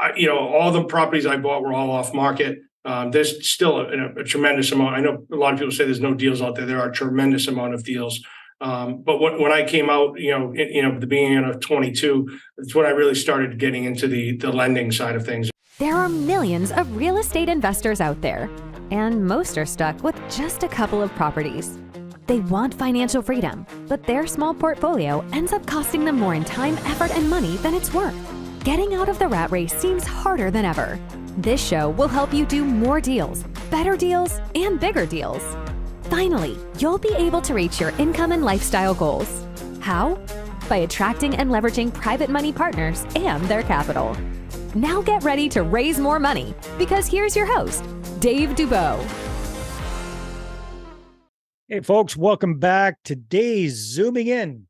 all the properties I bought were all off market. There's still a tremendous amount. I know a lot of people say there's no deals out there. There are a tremendous amount of deals. But when I came out, at the beginning of 22, that's when I really started getting into the lending side of things. There are millions of real estate investors out there, and most are stuck with just a couple of properties. They want financial freedom, but their small portfolio ends up costing them more in time, effort, and money than it's worth. Getting out of the rat race seems harder than ever. This show will help you do more deals, better deals, and bigger deals. Finally, you'll be able to reach your income and lifestyle goals. How? By attracting and leveraging private money partners and their capital. Now get ready to raise more money, because here's your host, Dave Dubeau. Hey folks, welcome back. Today's zooming in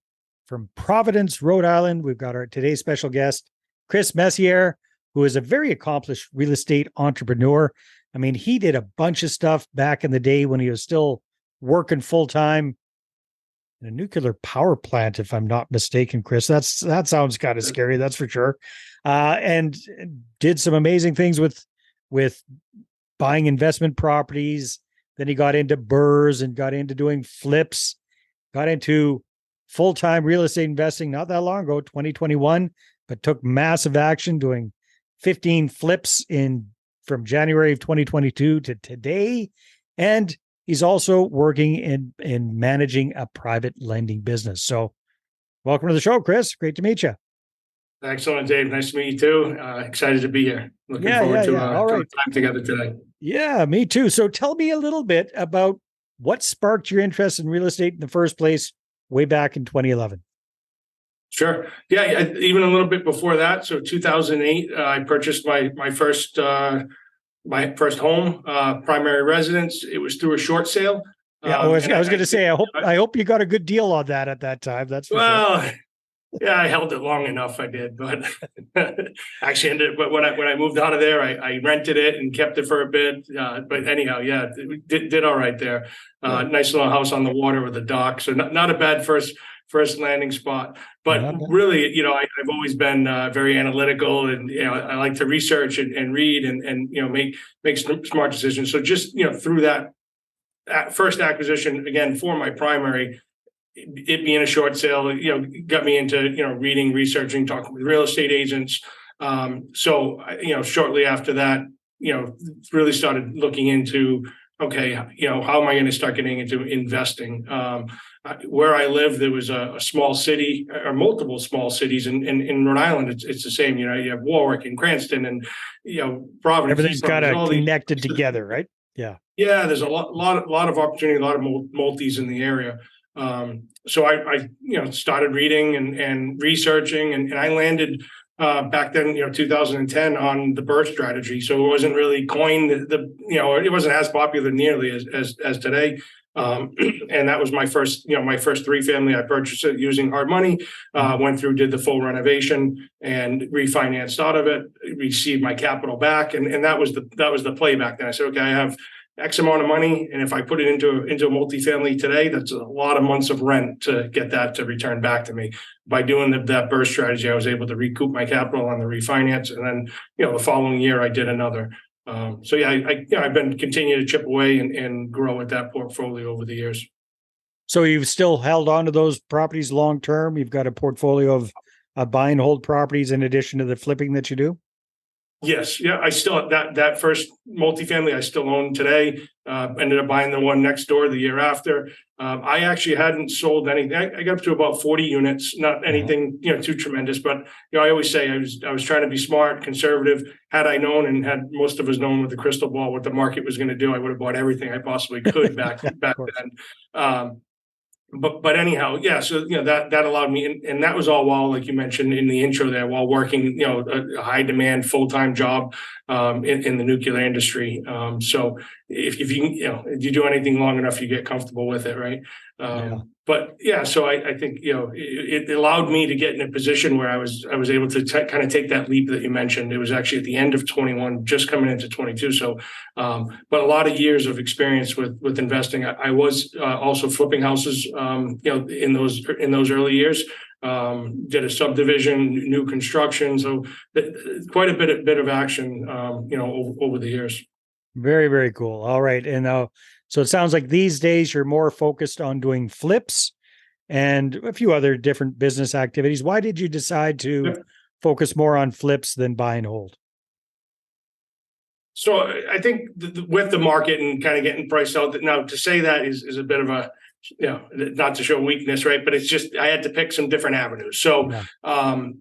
from Providence, Rhode Island. We've got our today's special guest, Chris Messier, who is a very accomplished real estate entrepreneur. I mean, he did a bunch of stuff back in the day when he was still working full-time in a nuclear power plant, if I'm not mistaken, Chris. That sounds kind of scary, that's for sure. And did some amazing things with buying investment properties. Then he got into BRRRRs and got into doing flips, got into full-time real estate investing not that long ago, 2021, but took massive action doing 15 flips from January of 2022 to today. And he's also working in managing a private lending business. So welcome to the show, Chris. Great to meet you. Excellent, Dave. Nice to meet you too. Excited to be here. Looking forward to our time together today. Yeah, me too. So tell me a little bit about what sparked your interest in real estate in the first place way back in 2011. Sure. Yeah, even a little bit before that. So 2008, I purchased my first home, primary residence. It was through a short sale. Yeah, I was going to say, I hope you got a good deal on that at that time. That's for sure. Yeah, I held it long enough. I did, but actually ended. But when I moved out of there, I rented it and kept it for a bit. But anyhow, yeah, did all right there. Nice little house on the water with a dock, so not a bad first landing spot. But really, I've always been very analytical, and I like to research and read and make smart decisions. So just through that first acquisition, again for my primary, it being a short sale, got me into reading, researching, talking with real estate agents. So shortly after that, really started looking into, okay, how am I going to start getting into investing? Where I live, there was a small city or multiple small cities in Rhode Island. It's the same. You have Warwick and Cranston and Providence. Everything's kind of connected together, right? Yeah. Yeah, there's a lot of opportunity, a lot of multis in the area. So I started reading and researching, and I landed back then, 2010 on the BRRRR strategy. So it wasn't really coined it wasn't as popular nearly as today. And that was my first three family. I purchased it using hard money, went through, did the full renovation and refinanced out of it, received my capital back. And that was the play back then. I said, okay, I have X amount of money, and if I put it into a multifamily today, that's a lot of months of rent to get that to return back to me. By doing that BRRRR strategy, I was able to recoup my capital on the refinance, and then the following year I did another. So yeah, I've been continuing to chip away and grow with that portfolio over the years. So you've still held on to those properties long term. You've got a portfolio of buy and hold properties in addition to the flipping that you do. Yes. Yeah. I still, that first multifamily I still own today. Ended up buying the one next door the year after. I actually hadn't sold anything. I got up to about 40 units, not anything, too tremendous, but I always say I was trying to be smart, conservative. Had I known, and had most of us known with the crystal ball what the market was going to do, I would have bought everything I possibly could back then. But anyhow, yeah. So that allowed me, and that was all while, like you mentioned in the intro there, while working a high demand full-time job in the nuclear industry. So if you do anything long enough, you get comfortable with it, right? But yeah, so I think it allowed me to get in a position where I was able to kind of take that leap that you mentioned. It was actually at the end of 21, just coming into 22. So, but a lot of years of experience with investing. I was also flipping houses, in those early years. did a subdivision, new construction. So quite a bit of action, over the years. Very, very cool. All right. And so it sounds like these days you're more focused on doing flips and a few other different business activities. Why did you decide to focus more on flips than buy and hold? So I think with the market and kind of getting priced out, now to say that is a bit of a, not to show weakness, right? But it's just, I had to pick some different avenues. So, all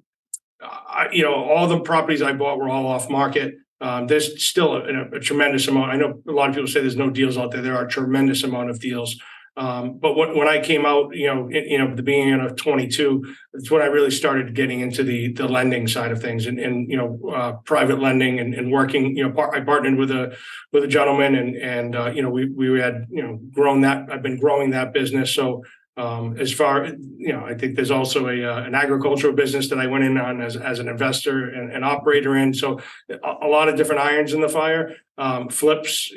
the properties I bought were all off market. There's still a tremendous amount. I know a lot of people say there's no deals out there. There are a tremendous amount of deals. But when I came out, at the beginning of 22, that's when I really started getting into the lending side of things and private lending and working. I partnered with a gentleman and we had grown that. I've been growing that business. So as far I think there's also an agricultural business that I went in on as an investor and operator in. So a lot of different irons in the fire. Flips,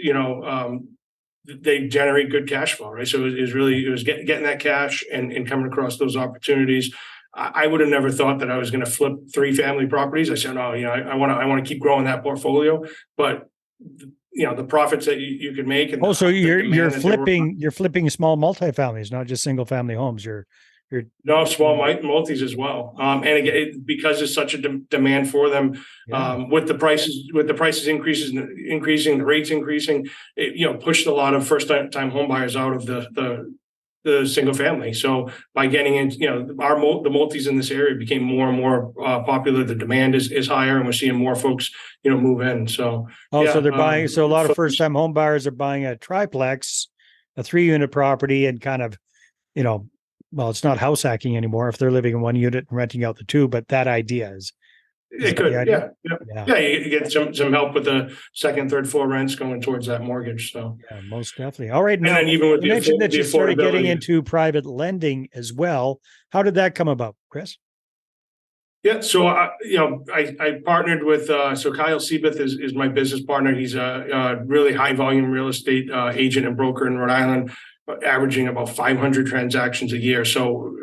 they generate good cash flow, right? So it was getting that cash and coming across those opportunities. I would have never thought that I was going to flip 3 family properties. I said, no, I want to keep growing that portfolio, but the profits that you can make. And so you're flipping small multifamilies, not just single family homes. You're small multis as well. And again, because there's such a demand for them, with the prices increasing, the rates increasing, it pushed a lot of first time home buyers out of the single family. So by getting into, the multis in this area became more and more popular. The demand is higher, and we're seeing more folks, move in. So so they're buying. So a lot of first time home buyers are buying a triplex, a 3-unit property, and kind of, well, it's not house hacking anymore if they're living in 1 unit and renting out the 2, but that idea is it could, you get some help with the second, third floor rents going towards that mortgage. So most definitely. All right. Now, and then even with you mentioned that you started getting into private lending as well. How did that come about, Chris? Yeah, so I partnered with so Kyle Seabeth is my business partner. He's a really high volume real estate agent and broker in Rhode Island, averaging about 500 transactions a year. So,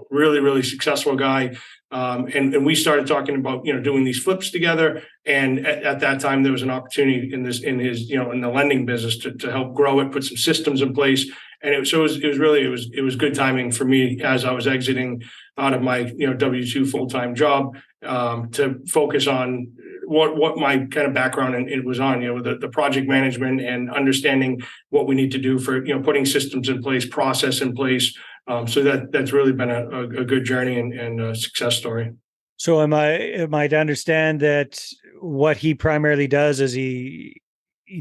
really, really successful guy. And we started talking about, doing these flips together. And at that time, there was an opportunity in the lending business to help grow it, put some systems in place. And it was good timing for me as I was exiting out of my, W-2 full-time job, to focus on what my kind of background and it was on, the project management and understanding what we need to do for, putting systems in place, process in place. So that's really been a good journey and a success story. So am I to understand that what he primarily does is he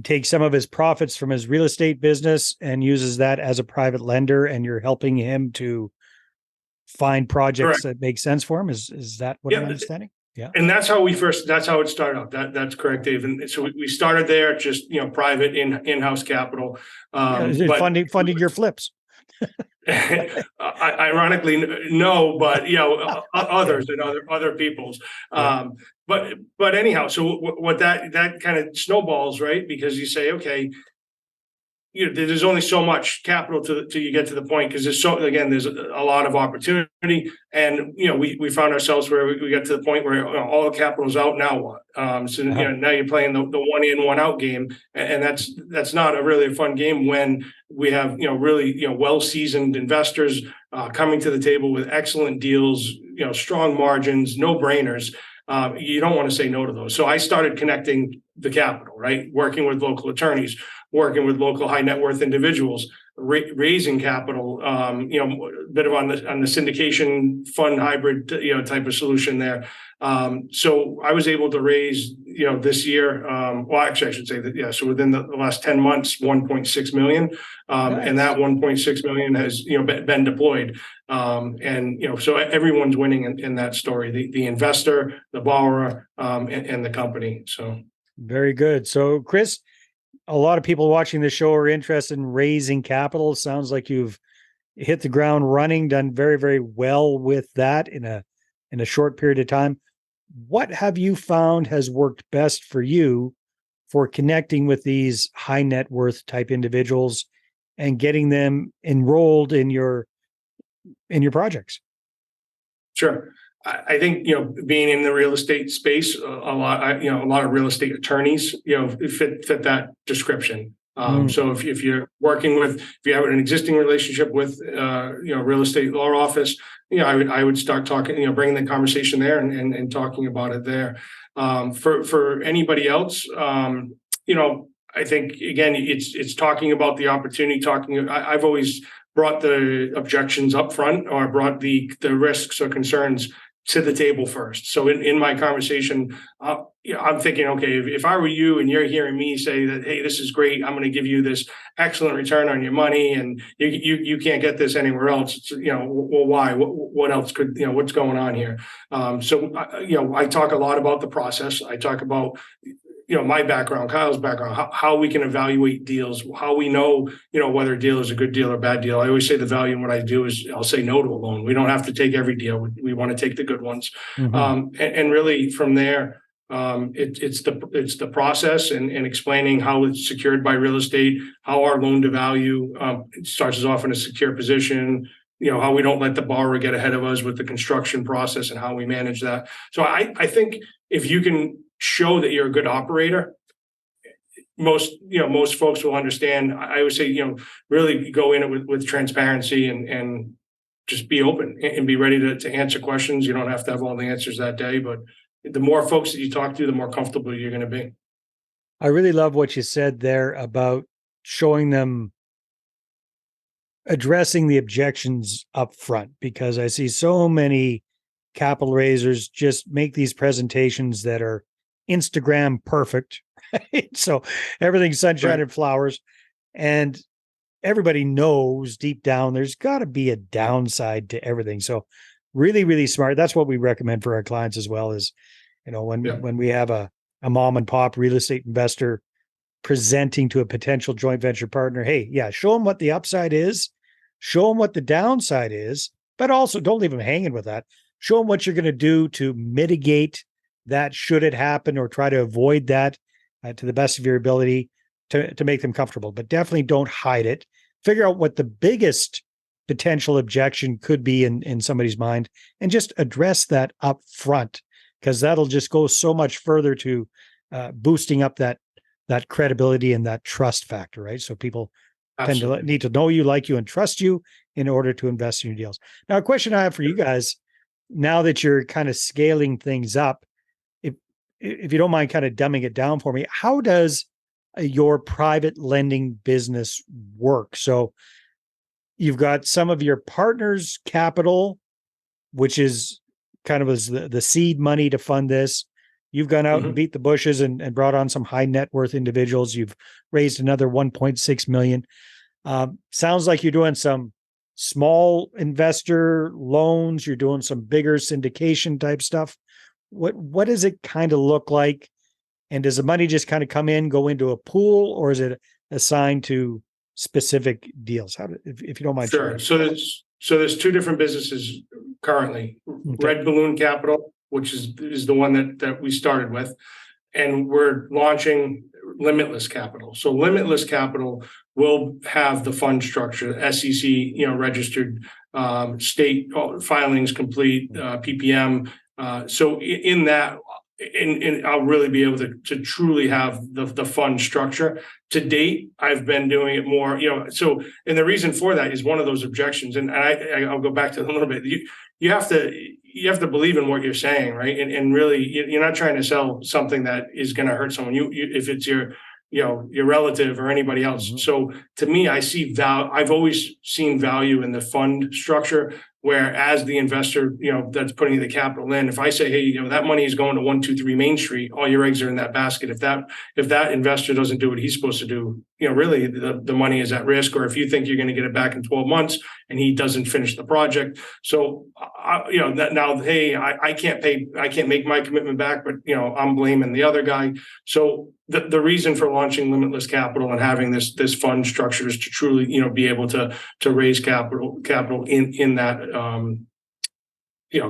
takes some of his profits from his real estate business and uses that as a private lender, and you're helping him to find projects that make sense for him? Is that what I'm understanding? Yeah. And that's how it started out. That's correct, Dave. And so we started there, just, private in-house capital. Funding your flips. Ironically, no, but others and other people's. But anyhow, so what that kind of snowballs, right? Because you say, okay, there's only so much capital till you get to the point, because there's a lot of opportunity, and we found ourselves where we got to the point where all the capital's out. Now what? So now you're playing the 1 in, 1 out game, and that's not really a fun game when we have really well seasoned investors coming to the table with excellent deals, strong margins, no brainers. You don't want to say no to those. So I started connecting the capital, right? Working with local attorneys, working with local high net worth individuals, raising capital, a bit of on the syndication fund hybrid, type of solution there. So I was able to raise, this year, actually I should say that, so within the last 10 months, 1.6 million. Nice. And that 1.6 million has, been deployed. So everyone's winning in that story, the investor, the borrower, and the company. So. Very good. So Chris, a lot of people watching the show are interested in raising capital. Sounds like you've hit the ground running, done very, very well with that in a short period of time. What have you found has worked best for you for connecting with these high net worth type individuals and getting them enrolled in your projects? Sure. I think, being in the real estate space, a lot of real estate attorneys, fit that description. So if you're working with, if you have an existing relationship with, real estate law office, I would start talking, bringing the conversation there and talking about it there. For anybody else, I think, again, it's talking about the opportunity, I've always brought the objections up front, or brought the risks or concerns to the table first. So in my conversation, I'm thinking, okay, if I were you and you're hearing me say that, hey, this is great, I'm going to give you this excellent return on your money, and you can't get this anywhere else. It's, well, why? What else could, what's going on here? I talk a lot about the process. I talk about, my background, Kyle's background, how we can evaluate deals, how we know, whether a deal is a good deal or bad deal. I always say the value in what I do is I'll say no to a loan. We don't have to take every deal. We want to take the good ones. And really from there, it's the process and explaining how it's secured by real estate, how our loan to value starts us off in a secure position, how we don't let the borrower get ahead of us with the construction process and how we manage that. So I think if you can show that you're a good operator, most folks will understand. I would say, really go in it with transparency and just be open and be ready to answer questions. You don't have to have all the answers that day, but the more folks that you talk to, the more comfortable you're going to be. I really love what you said there about showing them, addressing the objections up front, because I see so many capital raisers just make these presentations that are Instagram perfect, right? So everything's sunshine and flowers, and everybody knows deep down there's got to be a downside to everything. So really, really smart. That's what we recommend for our clients as well, is, when we have a mom and pop real estate investor presenting to a potential joint venture partner, hey, show them what the upside is, show them what the downside is, but also don't leave them hanging with that. Show them what you're going to do to mitigate that should it happen, or try to avoid that to the best of your ability to make them comfortable. But definitely don't hide it. Figure out what the biggest potential objection could be in somebody's mind, and just address that up front, because that'll just go so much further to boosting up that credibility and that trust factor, right? So people tend to need to know you, like you, and trust you in order to invest in your deals. Now, a question I have for you guys, now that you're kind of scaling things up, if you don't mind kind of dumbing it down for me, how does your private lending business work? So you've got some of your partners' capital, which is kind of as the seed money to fund this. You've gone out and beat the bushes and brought on some high net worth individuals. You've raised another 1.6 million. Sounds like you're doing some small investor loans. You're doing some bigger syndication type stuff. What does it kind of look like? And does the money just kind of come in, go into a pool, or is it assigned to specific deals? If you don't mind. Sure. Sharing. So there's two different businesses currently. Okay. Red Balloon Capital, which is the one that we started with, and we're launching Limitless Capital. So Limitless Capital will have the fund structure, SEC, registered, state filings complete, PPM. So in that, and I'll really be able to truly have the fund structure. To date, I've been doing it more, so, and the reason for that is one of those objections. And I'll go back to it a little bit. You have to believe in what you're saying, right? And really, you're not trying to sell something that is going to hurt someone. If it's your relative or anybody else. So to me, I see value. I've always seen value in the fund structure, where as the investor, that's putting the capital in, if I say, hey, that money is going to 123 Main Street, all your eggs are in that basket. If that investor doesn't do what he's supposed to do, really the money is at risk. Or if you think you're going to get it back in 12 months and he doesn't finish the project. So, that now, hey, I can't make my commitment back, but I'm blaming the other guy. So the reason for launching Limitless Capital and having this fund structure is to truly, be able to raise capital in that,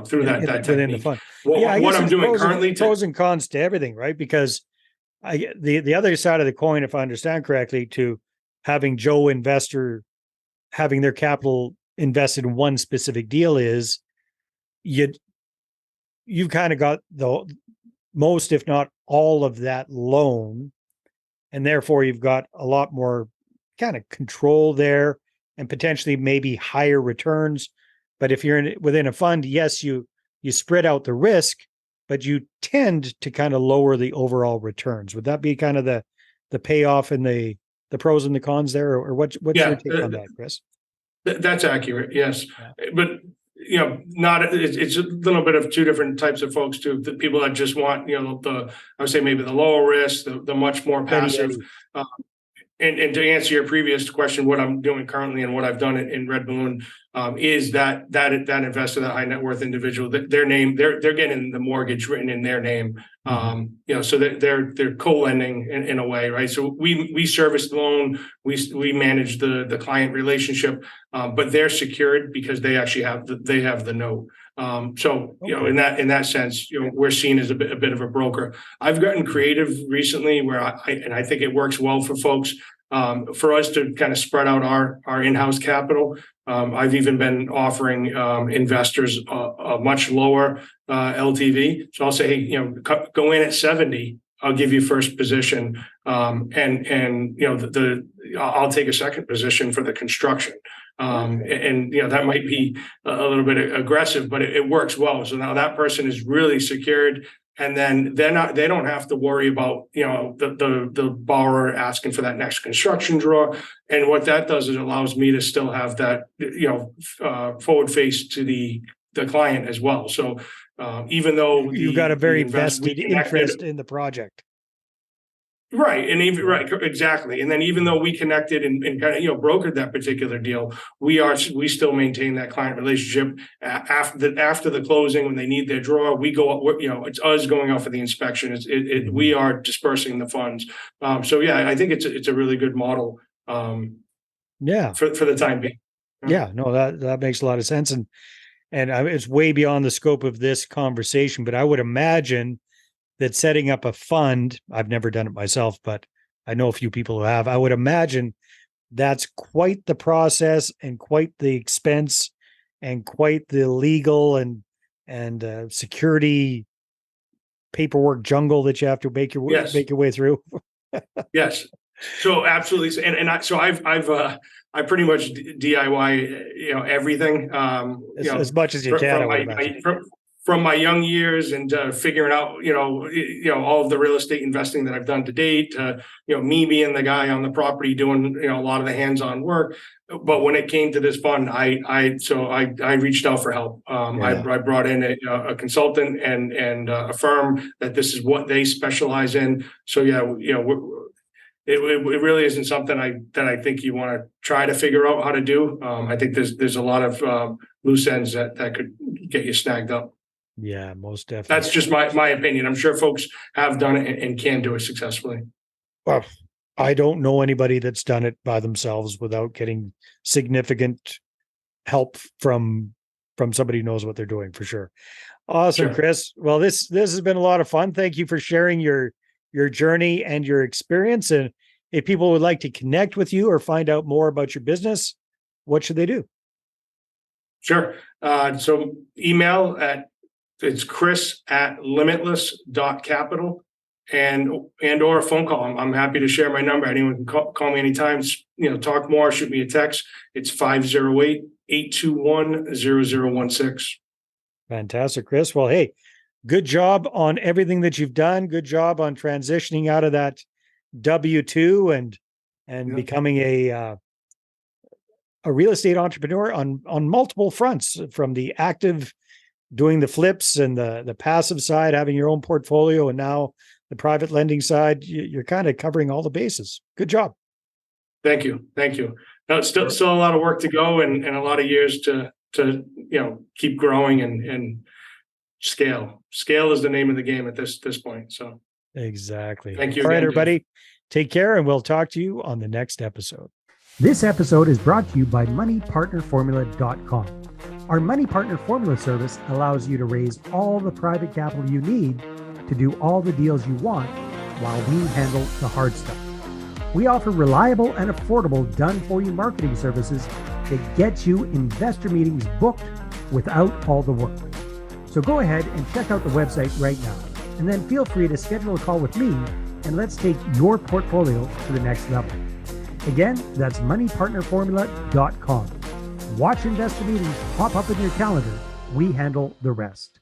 through that technique. The fund. What I'm doing currently, pros and cons to everything, right? Because the other side of the coin, if I understand correctly, to having Joe investor having their capital invested in one specific deal is you've kind of got the most, if not all of that loan, and therefore you've got a lot more kind of control there and potentially maybe higher returns. But if you're within a fund, yes, you spread out the risk, but you tend to kind of lower the overall returns. Would that be kind of the payoff and the pros and the cons there, or what's your take on that, Chris? That's accurate. Yes. Yeah. But it's a little bit of two different types of folks too. The people that just want, I would say maybe the lower risk, the much more passive. And to answer your previous question, what I'm doing currently and what I've done in Red Balloon is that investor, that high net worth individual, their name, they're getting the mortgage written in their name. So that they're co-lending in a way, right? So we service the loan, we manage the client relationship, but they're secured because they actually have the note. In that sense, we're seen as a bit of a broker. I've gotten creative recently where I think it works well for folks. For us to kind of spread out our in-house capital, I've even been offering investors a much lower LTV. So I'll say, hey, go in at 70. I'll give you first position, I'll take a second position for the construction. That might be a little bit aggressive, but it works well. So now that person is really secured. And then they don't have to worry about, the borrower asking for that next construction draw. And what that does is it allows me to still have that, forward face to the client as well. So even though you've got a very vested interest in the project. Right. And even exactly. And then even though we connected and kind of, brokered that particular deal, we still maintain that client relationship after the closing. When they need their draw, we go, it's us going out for the inspection. We are dispersing the funds. I think it's a really good model. For the time being. Yeah, no, that makes a lot of sense. And it's way beyond the scope of this conversation, but I would imagine that setting up a fund, I've never done it myself, but I know a few people who have, I would imagine that's quite the process and quite the expense and quite the legal and security paperwork jungle that you have to make your way through. Yes. So absolutely. I pretty much DIY, everything, as much as you can. From my young years and figuring out, all of the real estate investing that I've done to date, me being the guy on the property doing, a lot of the hands-on work. But when it came to this fund, I reached out for help. I brought in a consultant and a firm that this is what they specialize in. So it really isn't something that I think you want to try to figure out how to do. I think there's a lot of loose ends that could get you snagged up. Yeah, most definitely. That's just my opinion. I'm sure folks have done it and can do it successfully. Well, I don't know anybody that's done it by themselves without getting significant help from somebody who knows what they're doing, for sure. Awesome, sure. Chris. Well, this has been a lot of fun. Thank you for sharing your journey and your experience. And if people would like to connect with you or find out more about your business, what should they do? Sure. So email it's chris@limitless.capital and or a phone call. I'm happy to share my number. Anyone can call me anytime, talk more, shoot me a text. It's 508-821-0016. Fantastic, Chris. Well, hey, good job on everything that you've done. Good job on transitioning out of that W-2 and becoming a real estate entrepreneur on multiple fronts, from the active doing the flips and the passive side, having your own portfolio, and now the private lending side. You're kind of covering all the bases. Good job. Thank you. No, it's still a lot of work to go and a lot of years to keep growing and scale. Scale is the name of the game at this point. So exactly. Thank you. All right, everybody. Take care, and we'll talk to you on the next episode. This episode is brought to you by MoneyPartnerFormula.com. Our Money Partner Formula service allows you to raise all the private capital you need to do all the deals you want while we handle the hard stuff. We offer reliable and affordable done-for-you marketing services that get you investor meetings booked without all the work. So go ahead and check out the website right now, and then feel free to schedule a call with me, and let's take your portfolio to the next level. Again, that's moneypartnerformula.com. Watch investor meetings pop up in your calendar. We handle the rest.